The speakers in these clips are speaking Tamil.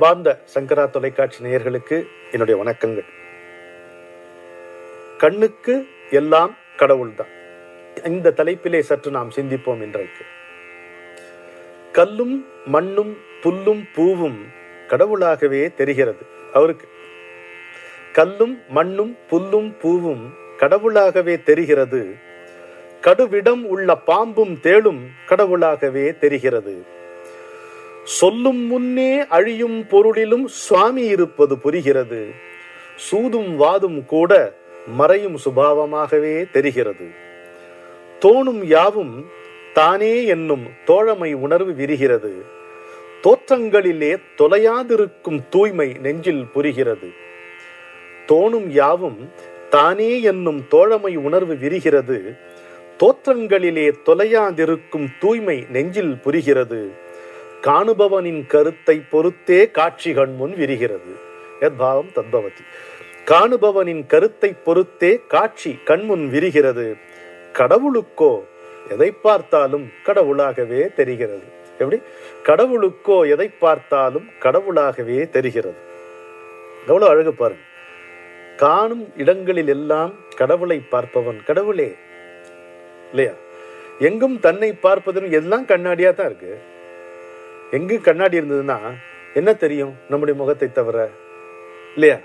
அன்பார்ந்த சங்கரா தொலைக்காட்சி நேயர்களுக்கு என்னுடைய வணக்கங்கள். கண்ணுக்கு எல்லாம் கடவுள்தான். இந்த தலைப்பிலே சற்று நாம் சிந்திப்போம். இன்றைக்கு கல்லும் மண்ணும் புல்லும் பூவும் கடவுளாகவே தெரிகிறது. அவருக்கு கல்லும் மண்ணும் புல்லும் பூவும் கடவுளாகவே தெரிகிறது. கடுவிடம் உள்ள பாம்பும் தேளும் கடவுளாகவே தெரிகிறது. சொல்லும் முன்னே அழியும் பொருளிலும் சுவாமி இருப்பது புரிகிறது. சூதும் வாதும் கூட மறையும் சுபாவமாகவே தெரிகிறது. தோணும் யாவும் தானே என்னும் தோழமை உணர்வு விரிகிறது. தோற்றங்களிலே தொலையாதிருக்கும் தூய்மை நெஞ்சில் புரிகிறது. தோணும் யாவும் தானே என்னும் தோழமை உணர்வு விரிகிறது. தோற்றங்களிலே தொலையாதிருக்கும் தூய்மை நெஞ்சில் புரிகிறது. காணுபவனின் கருத்தை பொறுத்தே காட்சி கண்முன் விரிகிறது. யத்பாவம் தத்பவதி. காணுபவனின் கருத்தை பொறுத்தே காட்சி கண்முன் விரிகிறது. கடவுளுக்கோ எதை பார்த்தாலும் கடவுளாகவே தெரிகிறது. எப்படி? கடவுளுக்கோ எதை பார்த்தாலும் கடவுளாகவே தெரிகிறது. எவ்வளவு அழகு பாருங்க. காணும் இடங்களில் எல்லாம் கடவுளை பார்ப்பவன் கடவுளே இல்லையா? எங்கும் தன்னை பார்ப்பதுன்னு எல்லாம் கண்ணாடியா தான் இருக்கு. எங்கு கண்ணாடி இருந்ததுன்னா என்ன தெரியும்? நம்முடைய முகத்தை தவிர இல்லையா?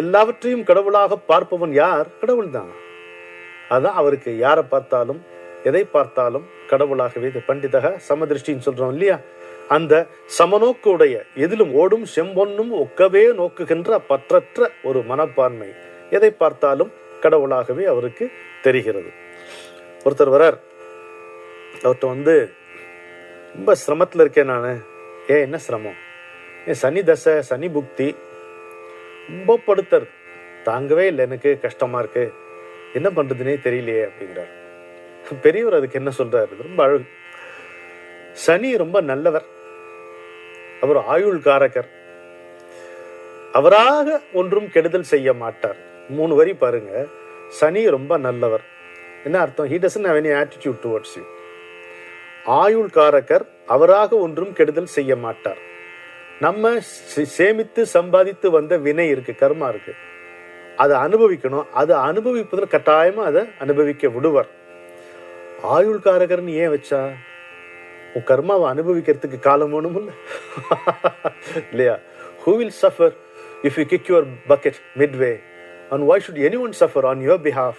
எல்லாவற்றையும் கடவுளாக பார்ப்பவன் யார்? கடவுள் தான். அதான் அவருக்கு யாரை பார்த்தாலும் எதை பார்த்தாலும் கடவுளாகவே. பண்டிதக சமதிருஷ்டின்னு சொல்றோம் இல்லையா? அந்த சமநோக்குடைய எதிலும் ஓடும் செம்பொன்னும் ஒக்கவே நோக்குகின்ற பற்றற்ற ஒரு மனப்பான்மை எதை பார்த்தாலும் கடவுளாகவே அவருக்கு தெரிகிறது. ஒருத்தர் வரார். அவர்கிட்ட ரொம்ப சிரமத்தில் இருக்கேன் நான். என்ன சிரமம்? சனி தசை, சனி புக்தி ரொம்ப படுத்தர், தாங்கவே இல்லை, எனக்கு கஷ்டமா இருக்கு, என்ன பண்றதுன்னே தெரியலையே அப்படிங்கிறார். பெரியவர் அதுக்கு என்ன சொல்றாரு? ரொம்ப அழகு. சனி ரொம்ப நல்லவர், அவர் ஆயுள் காரகர், அவராக ஒன்றும் கெடுதல் செய்ய மாட்டார். 3 வரி பாருங்க. சனி ரொம்ப நல்லவர். என்ன அர்த்தம்? He doesn't have any attitude towards you. ஆயுள் காரகர், அவராக ஒன்றும் கெடுதல் செய்ய மாட்டார். நம்ம சேமித்து சம்பாதித்து வந்த வினை இருக்கு, கர்மா இருக்கு, அதை அனுபவிக்கணும். அதை அனுபவிப்பதில் கட்டாயமா அதை அனுபவிக்க விடுவார். ஆயுள் காரகர்னு ஏன் வச்சா? உன் கர்மாவை அனுபவிக்கிறதுக்கு காலம் வேணும் இல்லையா? Who will suffer if you kick your bucket midway? And why should anyone suffer on your behalf?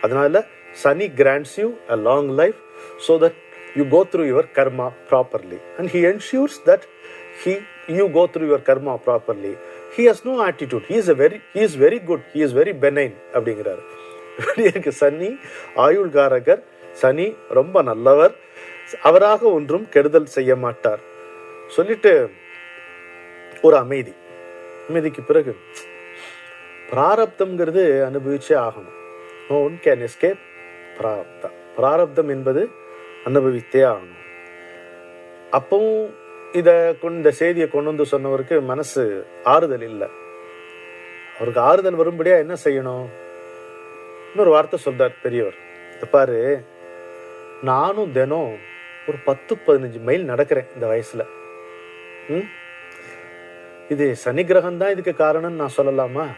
அதனால சனி grants you a long life so that you go through your karma properly, and he ensures that you go through your karma properly. He has no attitude. He is very good. He is very benign அப்படிங்கிறார். சனி ஆயுள் காரகர், சனி ரொம்ப நல்லவர், அவராக ஒன்றும் கெடுதல் செய்ய மாட்டார். சொல்லிட்டு ஒரு அமைதிக்கு பிறகு பிராரப்தம்ங்கிறது அனுபவிச்சே ஆகணும். No one can escape பிராரப்தா. பிராரப்தம் என்பது அனுபவித்தே ஆகணும். அப்பவும் இந்த செய்தியை கொண்டு சொன்னவருக்கு மனசு ஆறுதல் இல்லை. அவருக்கு ஆறுதல் வரும்படியா என்ன செய்யணும்? இன்னொரு வார்த்தை சொல்றார் பெரியவர். பாரு, நானும் தினம் ஒரு 10-15 மைல் நடக்கிறேன் இந்த வயசுல. இது சனி கிரகம் தான் இதுக்கு காரணம் நான் சொல்லலாமா?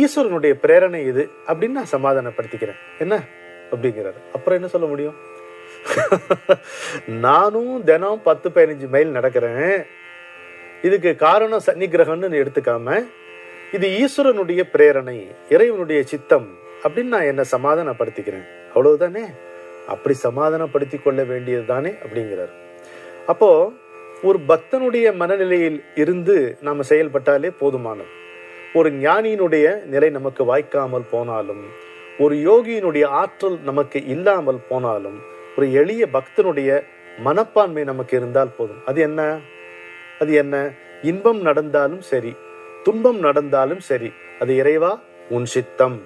ஈஸ்வரனுடைய பிரேரணை இது அப்படின்னு நான் சமாதானப்படுத்திக்கிறேன். என்ன அப்படிங்கிறாரு. அப்புறம் என்ன சொல்ல முடியும்? நானும் தினம் 10-15 மைல் நடக்கிறேன், இதுக்கு காரணம் சனி கிரகம்னு எடுத்துக்காம இது ஈஸ்வரனுடைய பிரேரணை, இறைவனுடைய சித்தம் அப்படின்னு நான் என்ன சமாதானப்படுத்திக்கிறேன். அவ்வளவுதானே? அப்படி சமாதானப்படுத்தி கொள்ள வேண்டியது தானே அப்படிங்கிறார். அப்போ ஒரு பக்தனுடைய மனநிலையில் இருந்து நாம செயல்பட்டாலே போதுமானது. ஒரு ஞானியினுடைய நிலை நமக்கு வாய்க்காமல் போனாலும், ஒரு யோகியினுடைய ஆற்றல் நமக்கு இல்லாமல் போனாலும், ஒரு எளிய பக்தனுடைய மனப்பான்மை நமக்கு இருந்தால் போதும். அது என்ன? இன்பம் நடந்தாலும் சரி, துன்பம் நடந்தாலும் சரி, அது இறைவா உன் சித்தம்,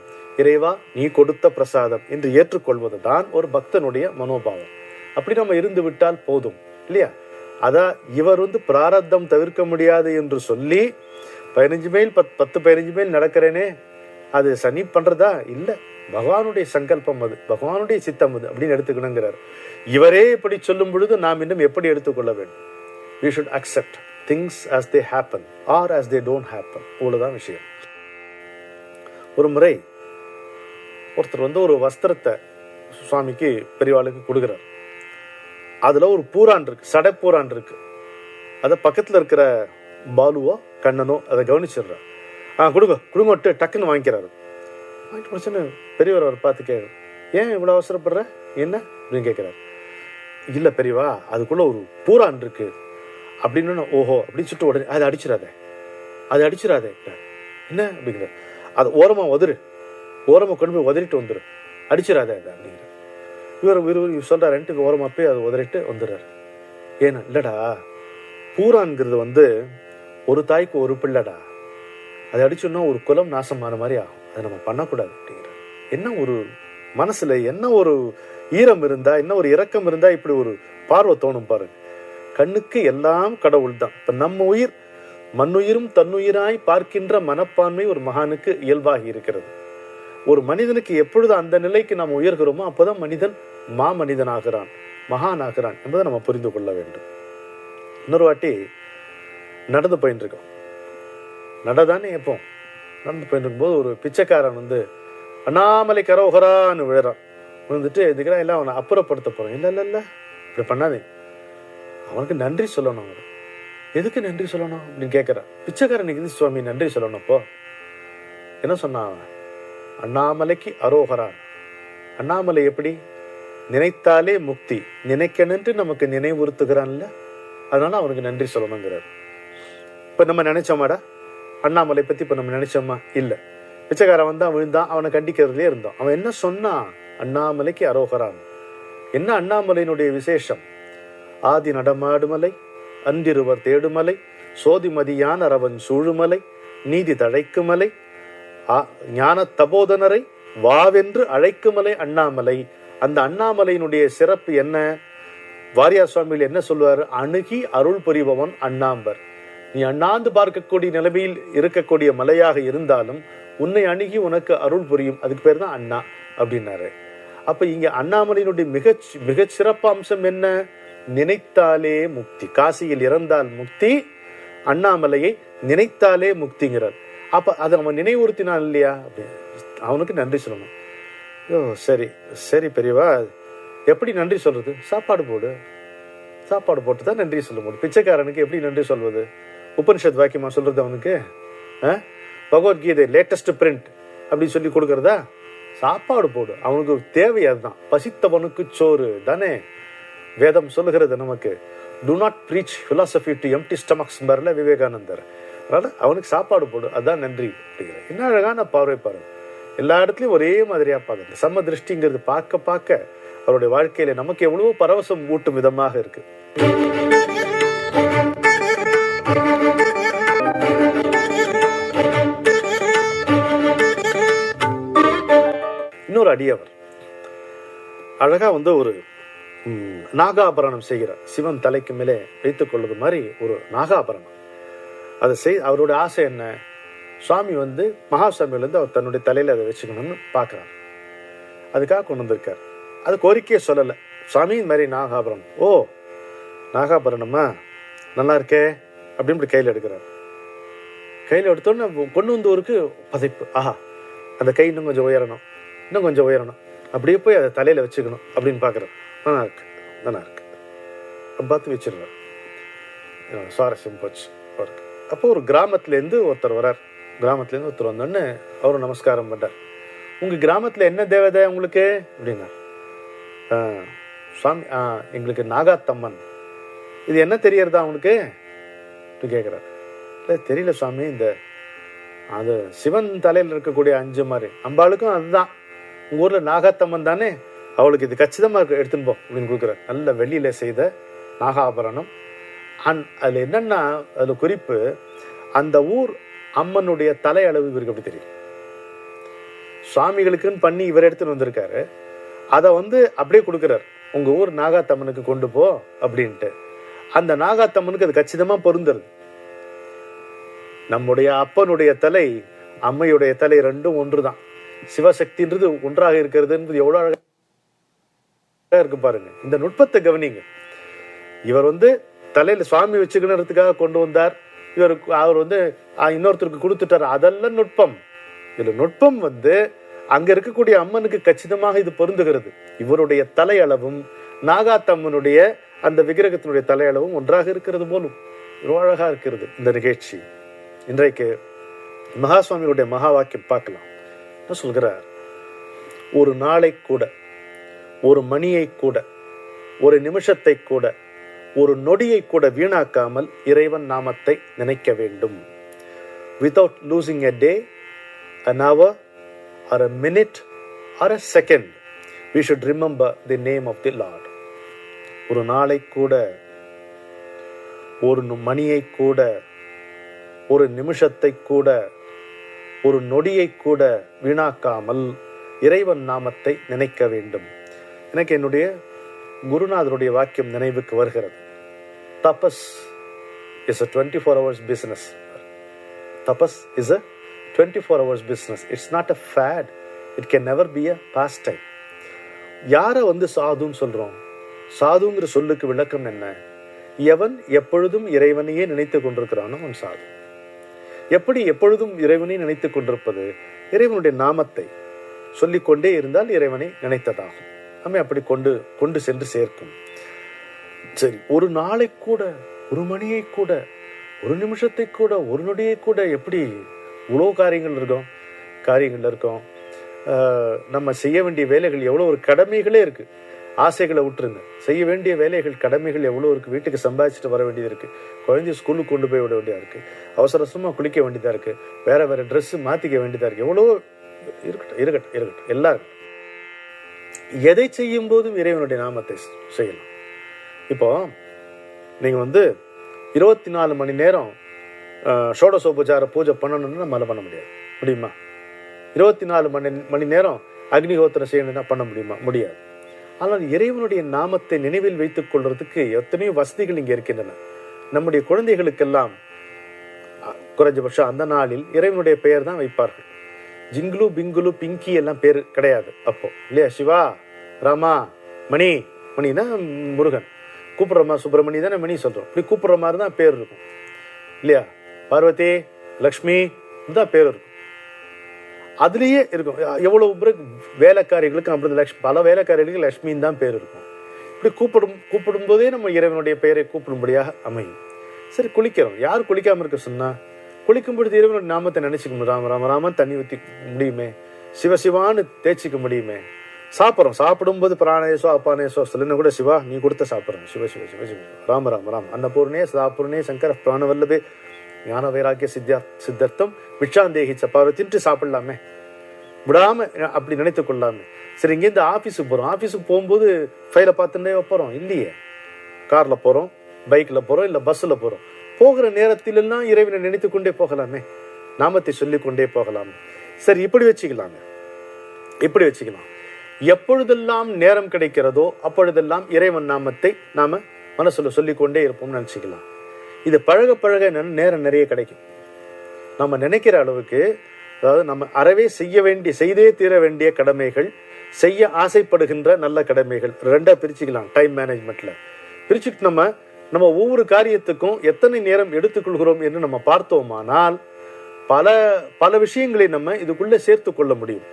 இறைவா நீ கொடுத்த பிரசாதம் என்று ஏற்றுக்கொள்வது தான் ஒரு பக்தனுடைய மனோபாவம். அப்படி நம்ம இருந்து விட்டால் போதும் இல்லையா? அதான் இவர் பிராரப்தம் தவிர்க்க முடியாது என்று சொல்லி 15 மைல் 10-15 மைல் நடக்கிறேனே, அது சனி பண்றதா? இல்ல, பகவானுடைய சங்கல்பம், அது பகவானுடைய சித்தம் அது அப்படின்னு எடுத்துக்கணுங்கிறார். இவரே இப்படி சொல்லும் பொழுது நாம் இன்னும் எப்படி எடுத்துக்கொள்ள வேண்டும்? We should accept. Things as they happen or as they don't happen. இவ்வளவுதான் விஷயம். ஒரு முறை ஒருத்தர் வந்து ஒரு வஸ்திரத்தை சுவாமிக்கு பெரியவாளுக்கு கொடுக்குறார். அதுல ஒரு பூரான் இருக்கு, சடை பூரான் இருக்கு. அதை பக்கத்துல இருக்கிற பாலுவோ கண்ணனோ அதை கவனிச்சிடுறார். கொடுங்கட்டு டக்குன்னு வாங்கிக்கிறாரு. வாங்கிட்டு முடிச்சுன்னு பெரியவர் அவர் பார்த்து கேட்குறாரு, ஏன் இவ்வளோ அவசரப்படுற, என்ன அப்படின்னு கேட்குறாரு. இல்லை பெரியவா, அதுக்குள்ள ஒரு பூரான் இருக்கு அப்படின்னு. ஓஹோ அப்படின்னு சொல்லிட்டு உடனே அதை அடிச்சிடாதே என்ன அப்படிங்கிற, அதை ஓரமாக கொண்டு போய் உதறிட்டு வந்துடு, அடிச்சிடாதே அதை அப்படிங்கிற. இவர் சொல்கிறாருன்ட்டு ஓரமாக போய் அதை உதறிட்டு வந்துடுறாரு. ஏன்னா இல்லைடா, பூரான்ங்கிறது வந்து ஒரு தாய்க்கு ஒரு பிள்ளைடா, அதை அடிச்சோன்னா ஒரு குலம் நாசமான மாதிரி ஆகும், அதை நம்ம பண்ணக்கூடாது அப்படிங்கிற. என்ன ஒரு மனசுல என்ன ஒரு ஈரம் இருந்தா, என்ன ஒரு இரக்கம் இருந்தா இப்படி ஒரு பார்வை தோணும் பாருங்க. கண்ணுக்கு எல்லாம் கடவுள் தான். இப்ப நம்ம உயிர் மண்ணுயிரும் தன்னுயிராய் பார்க்கின்ற மனப்பான்மை ஒரு மகானுக்கு இயல்பாகி இருக்கிறது. ஒரு மனிதனுக்கு எப்பொழுது அந்த நிலைக்கு நாம் உயர்கிறோமோ அப்போதான் மனிதன் மாமனிதன் ஆகிறான், மகான் ஆகிறான் என்பதை நம்ம புரிந்து கொள்ள வேண்டும். இன்னொரு வாட்டி நடந்து போயிட்டு இருக்கோம், நடதானே எப்போ நடந்து போயிட்டு இருக்கும்போது ஒரு பிச்சைக்காரன் வந்து அண்ணாமலை கரோகரான்னு விழுறான். விழுந்துட்டு இதுக்கெல்லாம் எல்லாம் அவனை அப்புறப்படுத்த போறான். இல்லை இப்படி பண்ணாதே, அவனுக்கு நன்றி சொல்லணும். அவர் எதுக்கு நன்றி சொல்லணும் அப்படின்னு கேட்கிறான். பிச்சைக்காரனுக்கு இது சுவாமி நன்றி சொல்லணும். அப்போ என்ன சொன்னான் அவன், அண்ணாமலைக்கு அரோகரான். அண்ணாமலை எப்படி நினைத்தாலே முக்தி, நினைக்கணுன்ட்டு நமக்கு நினைவுறுத்துகிறான்ல, அதனால அவனுக்கு நன்றி சொல்லணுங்கிறார். இப்ப நம்ம நினைச்சோமாடா அண்ணாமலை பத்தி இப்ப நம்ம நினைச்சோமா? இல்ல. பிச்சைக்காரன் வந்தான், விழுந்தான், அவனை கண்டிக்கிறதுலே இருந்தோம். அவன் என்ன சொன்னான், அண்ணாமலைக்கு அரோகரான். என்ன அண்ணாமலையினுடைய விசேஷம்? ஆதி நடமாடுமலை, அன்றிருவர் தேடுமலை, சோதிமதியான் அரவன் சூழுமலை, நீதி தழைக்குமலை, ஞான தபோதனரை வாவென்று அழைக்குமலை அண்ணாமலை. அந்த அண்ணாமலையினுடைய சிறப்பு என்ன? வாரியார் சுவாமிகள் என்ன சொல்வாரு, அணுகி அருள் புரிபவன் அண்ணாம்பர். நீ அண்ணாந்து பார்க்கக்கூடிய நிலைமையில் இருக்கக்கூடிய மலையாக இருந்தாலும் உன்னை அணுகி உனக்கு அருள் புரியும், அதுக்கு பேர் தான் அண்ணா அப்படின்னாரு. அப்ப இங்க அண்ணாமலையினுடைய மிகச் சிறப்பு அம்சம் என்ன? நினைத்தாலே முக்தி. காசியில் இறந்தால் முக்தி, அண்ணாமலையை நினைத்தாலே முக்திங்கிறார். அப்ப அதை அவன் நினைவுறுத்தினான் இல்லையா, அவனுக்கு நன்றி சொல்லணும். சரி சரி பெரியவா, எப்படி நன்றி சொல்றது? சாப்பாடு போட்டு தான் நன்றி சொல்ல முடியும். பிச்சைக்காரனுக்கு எப்படி நன்றி சொல்வது? உபனிஷத் வாக்கியமா சொல்றது அவனுக்கு? பகவத்கீதை லேட்டஸ்ட் பிரிண்ட் அப்படின்னு சொல்லி கொடுக்கறதா? சாப்பாடு போடு, அவனுக்கு தேவை அதுதான். பசித்தவனுக்கு சோறு தானே வேதம் சொல்லுகிறது நமக்கு. Do not preach philosophy to empty stomachs வரல விவேகானந்தர். அதனால அவனுக்கு சாப்பாடு போடு, அதுதான் நன்றி அப்படிங்கிற. என்ன அழகான பார்வை பாருங்க. எல்லா இடத்துலையும் ஒரே மாதிரியா பார்க்குறது. சம திருஷ்டிங்கிறது பார்க்க அவருடைய வாழ்க்கையில நமக்கு எவ்வளவோ பரவசம் ஊட்டும் விதமாக இருக்கு. இன்னொரு அடியவர் அழகா வந்து ஒரு நாகாபரணம் செய்கிறார். சிவன் தலைக்கு மேலே வைத்துக் கொள்வது மாதிரி ஒரு நாகாபரணம். அதை அவருடைய ஆசை என்ன? சுவாமி வந்து மகாசாமியிலேருந்து அவர் தன்னுடைய தலையில அதை வச்சுக்கணும்னு பார்க்குறாரு. அதுக்காக கொண்டு வந்திருக்கார். அது கோரிக்கையே சொல்லலை. சுவாமி இந்த மாதிரி நாகாபரணம். ஓ நாகாபரணமா, நல்லா இருக்கே அப்படின்னு கையில் எடுக்கிறார். கையில் எடுத்தோன்னு கொண்டு வந்தவருக்கு பதைப்பு. ஆஹா, அந்த கை இன்னும் கொஞ்சம் உயரணும், அப்படியே போய் அதை தலையில வச்சுக்கணும் அப்படின்னு பார்க்குறார். நல்லா இருக்கு பார்த்து வச்சிருவார். சுவாரஸ்யம் போச்சு அவருக்கு. அப்போ ஒரு கிராமத்துலேருந்து ஒருத்தர் வர்றார். கிராமத்துலேருந்து ஒருத்தர் வந்தோடனே அவரும் நமஸ்காரம் பண்றார். உங்க கிராமத்துல என்ன தேவதை உங்களுக்கு அப்படின்னா? சுவாமி எங்களுக்கு நாகாத்தம்மன். இது என்ன தெரியறதா அவனுக்கு கேட்கிறார். இல்லை தெரியல சுவாமி, இந்த அது சிவன் தலையில் இருக்கக்கூடிய 5 மாதிரி அம்பாளுக்கும் அதுதான். உங்க ஊர்ல நாகாத்தம்மன் தானே, அவளுக்கு இது கச்சிதமா எடுத்துன்னு போ அப்படின்னு கொடுக்குறார். நல்ல வெள்ளியில செய்த நாகாபரணம். அதுல என்னன்னா, அதுல குறிப்பு, அந்த ஊர் அம்மனுடைய தலை அளவு இவருக்கு எப்படி தெரியும். சுவாமிகளுக்குன்னு பண்ணி இவர் எடுத்துன்னு வந்திருக்காரு. அதை வந்து அப்படியே கொடுக்குறார். உங்க ஊர் நாகாத்தம்மனுக்கு கொண்டு போ அப்படின்ட்டு. அந்த நாகாத்தம்மனுக்கு அது கச்சிதமா பொருந்துறது. நம்முடைய அப்பனுடைய தலை, அம்மையுடைய தலை ரெண்டும் ஒன்றுதான். சிவசக்தின்றது ஒன்றாக இருக்கிறதுன்றது எவ்வளவு அழகா இருக்கு பாருங்க. இந்த நுட்பத்தை கவனிங்க. இவர் வந்து தலையில சுவாமி வச்சுக்கணுறதுக்காக கொண்டு வந்தார். அவர் இன்னொருத்தருக்கு கொடுத்துட்டார். அதெல்லாம் நுட்பம். இதுல நுட்பம் அங்க இருக்கக்கூடிய அம்மனுக்கு கச்சிதமாக இது பொருந்துகிறது. இவருடைய தலையளவும் நாகாத்தம்மனுடைய அந்த விக்கிரகத்தினுடைய தலையளவும் ஒன்றாக இருக்கிறது போலும். ரொம்ப அழகா இருக்கிறது இந்த நிகழ்ச்சி. இன்றைக்கு மகாசுவாமியுடைய மகா வாக்கியம் பார்க்கலாம். என்ன சொல்கிறார்? ஒரு நாளை கூட, ஒரு மணியை கூட, ஒரு நிமிஷத்தை கூட, ஒரு நொடியை கூட வீணாக்காமல் இறைவன் நாமத்தை நினைக்க வேண்டும். Without losing a day, an hour, or a minute, or a second, we should remember the name of the Lord. ஒரு நாளை கூட, ஒரு மணியை கூட, ஒரு நிமிஷத்தை கூட, ஒரு நொடியை கூட வீணாக்காமல் இறைவன் நாமத்தை நினைக்க வேண்டும். எனக்கு என்னுடைய குருநாதருடைய வாக்கியம் நினைவுக்கு வருகிறது. தபஸ் is a 24 hours business. Tapas is a 24 hours business. It's not a fad. It can never be a pastime. யாரை சாதுன்னு சொல்றோம்? சாதுங்கிற சொல்லுக்கு விளக்கம் என்ன? எவன் எப்பொழுதும் இறைவனையே நினைத்து கொண்டிருக்கிறானோ அவன் சாது. எப்படி எப்பொழுதும் இறைவனை நினைத்து கொண்டிருப்பது? இறைவனுடைய நாமத்தை சொல்லிக்கொண்டே இருந்தால் இறைவனை நினைத்ததாகும். நம்ம அப்படி கொண்டு சென்று சேர்க்கும். சரி, ஒரு நாளை கூட, ஒரு மணியை கூட, ஒரு நிமிஷத்தை கூட, ஒரு நொடியை கூட, எப்படி இவ்வளோ காரியங்கள் இருக்கோம். நம்ம செய்ய வேண்டிய வேலைகள் எவ்வளோ, ஒரு கடமைகளே இருக்கு. ஆசைகளை விட்டுருங்க. செய்ய வேண்டிய வேலைகள், கடமைகள் எவ்வளோ இருக்கு. வீட்டுக்கு சம்பாதிச்சுட்டு வர வேண்டியது இருக்கு. குழந்தைய ஸ்கூலுக்கு கொண்டு போய் விட வேண்டியதா இருக்கு. அவசரமா குளிக்க வேண்டியதா இருக்கு. வேற ட்ரெஸ் மாத்திக்க வேண்டியதா இருக்கு. எவ்வளோ இருக்கட்டும் எல்லாரும் எதை செய்யும் போதும் இறைவனுடைய நாமத்தை செய்யலாம். இப்போ நீங்க 24 மணி நேரம் ஷோடசோபச்சார பூஜை பண்ணணும்னு நம்மளால பண்ண முடியுமா? 24 மணி நேரம் அக்னிஹோத்திரம் செய்யணும்னா பண்ண முடியுமா? முடியாது. ஆனால் இறைவனுடைய நாமத்தை நினைவில் வைத்துக் கொள்றதுக்கு எத்தனையோ வசதிகள் இங்க இருக்கின்றன. நம்முடைய குழந்தைகளுக்கெல்லாம் குறைஞ்சபட்சம் அந்த நாளில் இறைவனுடைய பெயர் தான் வைப்பார்கள். ஜிங்குலு, பிங்குலு, பிங்கி எல்லாம் பேர் கிடையாது அப்போ, இல்லையா? சிவா, ராமா, மணினா முருகன், கூப்பிடுறமா சுப்பிரமணி தானே மணி சொல்றோம். இப்படி கூப்பிடுற மாதிரி தான் பேர் இருக்கும், இல்லையா? பார்வதி, லக்ஷ்மி தான் பேர் இருக்கும். அதுலயே இருக்கும். எவ்வளவு வேலைக்காரிகளுக்கு அப்படி பல வேலைக்காரிகளுக்கு லட்சுமின்னு தான் பேர் இருக்கும். இப்படி கூப்பிடும் போதே நம்ம இறைவனுடைய பெயரை கூப்பிடும்படியாக அமையும். சரி, குளிக்கிறோம். யார் குளிக்காம இருக்க சொன்னா? குளிக்கும் பொழுது இறைவனுடைய நாமத்தை நினைச்சுக்கணும். ராம ராம ராமன் தண்ணி ஊற்றி முடியுமே, சிவசிவான்னு தேய்ச்சிக்க முடியுமே. சாப்பிடும்போது பிராணேசோ அப்பானேசோ சொல்லுன்னு கூட சிவா நீ கொடுத்த சாப்பிட்றோம். சிவ சிவ சிவ சிவ ராம ராம ராம் அன்னபூர்ணே சதாபூர்ணே சங்கர பிராணவல்லபே ஞான வைராக்கிய சித்தர்த்தம் பிக்ஷாந்தேகி சப்பாவத்தின்ட்டு சாப்பிடலாமே, விடாம அப்படி நினைத்து கொள்ளாமே. சரி, இங்கேருந்து ஆஃபீஸுக்கு போகிறோம். ஆஃபீஸுக்கு போகும்போது ஃபைலை பார்த்துட்டே போகிறோம் இல்லையே? காரில் போகிறோம், பைக்கில் போகிறோம், இல்லை பஸ்ஸில் போகிறோம். போகிற நேரத்திலெல்லாம் இறைவனை நினைத்து கொண்டே போகலாமே, நாமத்தை சொல்லி கொண்டே போகலாமே. சரி, இப்படி வச்சுக்கலாம். எப்பொழுதெல்லாம் நேரம் கிடைக்கிறதோ அப்பொழுதெல்லாம் இறைவன் நாமத்தை நாம மனசுல சொல்லிக்கொண்டே இருப்போம்னு நினைச்சுக்கலாம். இது பழக பழக நேரம் நிறைய கிடைக்கும். நம்ம நினைக்கிற அளவுக்கு, அதாவது நம்ம அறவே செய்தே தீர வேண்டிய கடமைகள், செய்ய ஆசைப்படுகின்ற நல்ல கடமைகள் ரெண்டா பிரிச்சுக்கலாம். டைம் மேனேஜ்மெண்ட்ல பிரிச்சுட்டு நம்ம ஒவ்வொரு காரியத்துக்கும் எத்தனை நேரம் எடுத்துக்கொள்கிறோம் என்று நம்ம பார்த்தோமானால் பல விஷயங்களை நம்ம இதுக்குள்ள சேர்த்து கொள்ள முடியும்.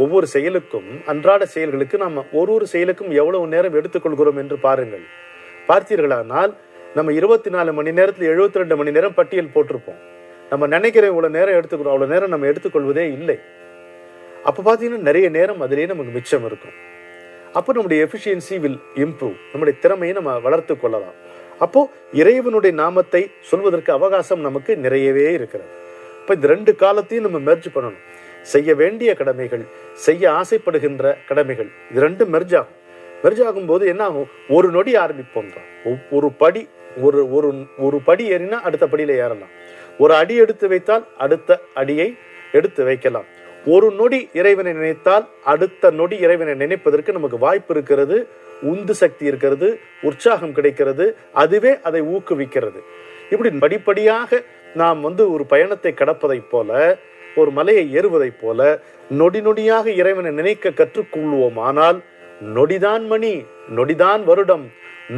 ஒவ்வொரு செயலுக்கும், அன்றாட செயல்களுக்கு நம்ம ஒரு செயலுக்கும் எவ்வளவு நேரம் எடுத்துக்கொள்கிறோம் என்று பாருங்கள். பார்த்தீர்களானால் நம்ம 24 மணி நேரத்தில் 72 மணி நேரம் பட்டியல் போட்டிருப்போம். நம்ம நினைக்கிற இவ்வளவு நேரம் எடுத்துக்கிறோம், அவ்வளவு நேரம் நம்ம எடுத்துக்கொள்வதே இல்லை. அப்ப பாத்தீங்கன்னா நிறைய நேரம் அதிலேயே நமக்கு மிச்சம் இருக்கும். அப்போ நம்முடைய எஃபிஷியன்சி வில் இம்ப்ரூவ், நம்முடைய திறமையை நம்ம வளர்த்து கொள்ளலாம். அப்போ இறைவனுடைய நாமத்தை சொல்வதற்கு அவகாசம் நமக்கு நிறையவே இருக்கிறது. இப்போ இந்த ரெண்டு காலத்தையும் நம்ம மெர்ஜ் பண்ணணும். செய்ய வேண்டிய கடமைகள், செய்ய ஆசைப்படுகின்ற கடமைகள், இது ரெண்டும் மெர்ஜ் ஆகும். மெர்ஜ் ஆகும் போது என்ன ஆகும்? ஒரு நொடி ஆரம்பிப்போம் தான். ஒரு படி ஏறினா அடுத்த படியில ஏறலாம். ஒரு அடி எடுத்து வைத்தால் அடுத்த அடியை எடுத்து வைக்கலாம். ஒரு நொடி இறைவனை நினைத்தால் அடுத்த நொடி இறைவனை நினைப்பதற்கு நமக்கு வாய்ப்பு இருக்கிறது, உந்து சக்தி இருக்கிறது, உற்சாகம் கிடைக்கிறது, அதுவே அதை ஊக்குவிக்கிறது. இப்படி படிப்படியாக நாம் ஒரு பயணத்தை கடப்பதை போல, ஒரு மலையை ஏறுவதை போல நொடி நொடியாக இறைவனை நினைக்க கற்றுக்கொள்வோம். ஆனால் நொடிதான் மணி, நொடிதான் வருடம்,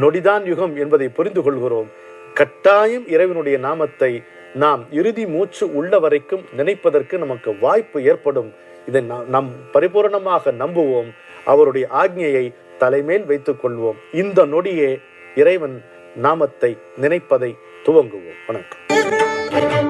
நொடிதான் யுகம் என்பதை புரிந்து கொள்கிறோம். கட்டாயம் இறைவனுடைய நாமத்தை நாம் இறுதி மூச்சு உள்ள வரைக்கும் நினைப்பதற்கு நமக்கு வாய்ப்பு ஏற்படும். இதை நாம் பரிபூரணமாக நம்புவோம். அவருடைய ஆக்ஞையை தலைமேல் வைத்துக் கொள்வோம். இந்த நொடியே இறைவன் நாமத்தை நினைப்பதை துவங்குவோம். வணக்கம்.